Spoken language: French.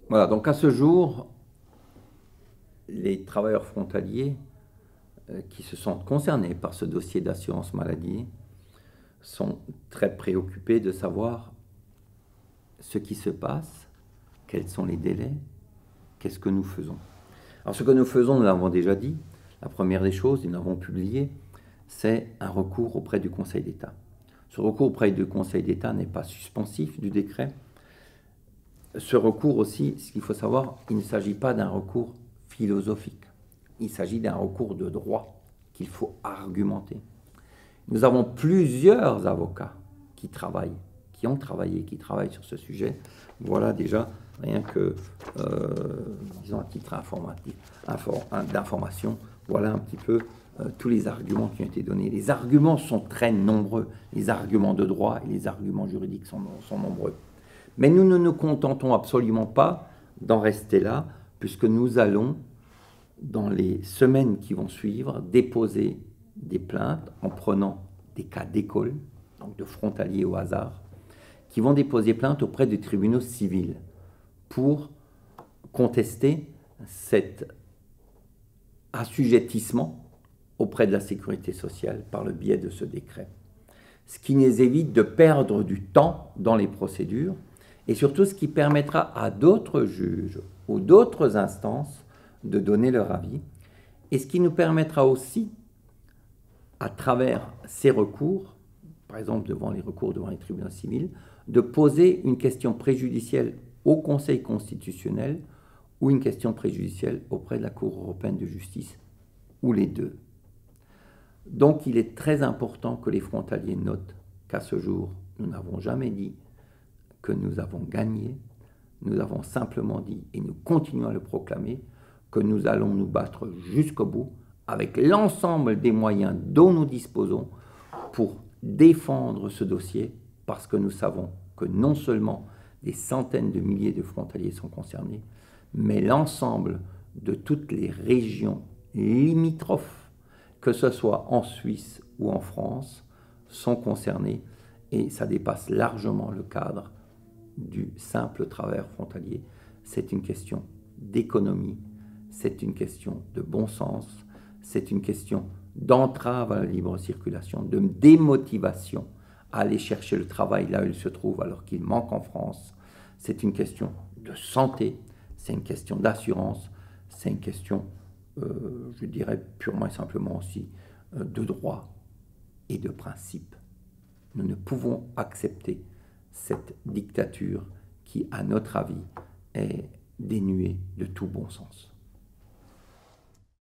Voilà, donc à ce jour, les travailleurs frontaliers qui se sentent concernés par ce dossier d'assurance maladie sont très préoccupés de savoir ce qui se passe, quels sont les délais, qu'est-ce que nous faisons. Alors ce que nous faisons, nous l'avons déjà dit, la première des choses, nous l'avons publié, c'est un recours auprès du Conseil d'État. Ce recours auprès du Conseil d'État n'est pas suspensif du décret. Ce recours aussi, ce qu'il faut savoir, il ne s'agit pas d'un recours philosophique. Il s'agit d'un recours de droit qu'il faut argumenter. Nous avons plusieurs avocats qui travaillent, qui ont travaillé, qui travaillent sur ce sujet. Voilà déjà, rien que, disons à titre d'information, voilà un petit peu tous les arguments qui ont été donnés. Les arguments sont très nombreux. Les arguments de droit et les arguments juridiques sont nombreux. Mais nous ne nous contentons absolument pas d'en rester là, puisque nous allons, dans les semaines qui vont suivre, déposer des plaintes en prenant des cas d'école, donc de frontaliers au hasard, qui vont déposer plainte auprès des tribunaux civils pour contester cet assujettissement auprès de la sécurité sociale par le biais de ce décret. Ce qui nous évite de perdre du temps dans les procédures et surtout ce qui permettra à d'autres juges ou d'autres instances de donner leur avis et ce qui nous permettra aussi, à travers ces recours, par exemple devant les recours devant les tribunaux civils, de poser une question préjudicielle au Conseil constitutionnel ou une question préjudicielle auprès de la Cour européenne de justice, ou les deux. Donc il est très important que les frontaliers notent qu'à ce jour, nous n'avons jamais dit que nous avons gagné, nous avons simplement dit, et nous continuons à le proclamer, que nous allons nous battre jusqu'au bout avec l'ensemble des moyens dont nous disposons pour défendre ce dossier, parce que nous savons que non seulement des centaines de milliers de frontaliers sont concernés, mais l'ensemble de toutes les régions limitrophes, que ce soit en Suisse ou en France, sont concernés et ça dépasse largement le cadre du simple travailleur frontalier. C'est une question d'économie, c'est une question de bon sens, c'est une question d'entrave à la libre circulation, de démotivation à aller chercher le travail là où il se trouve alors qu'il manque en France. C'est une question de santé, c'est une question d'assurance, c'est une question, je dirais purement et simplement aussi, de droit et de principe. Nous ne pouvons accepter cette dictature qui, à notre avis, est dénuée de tout bon sens.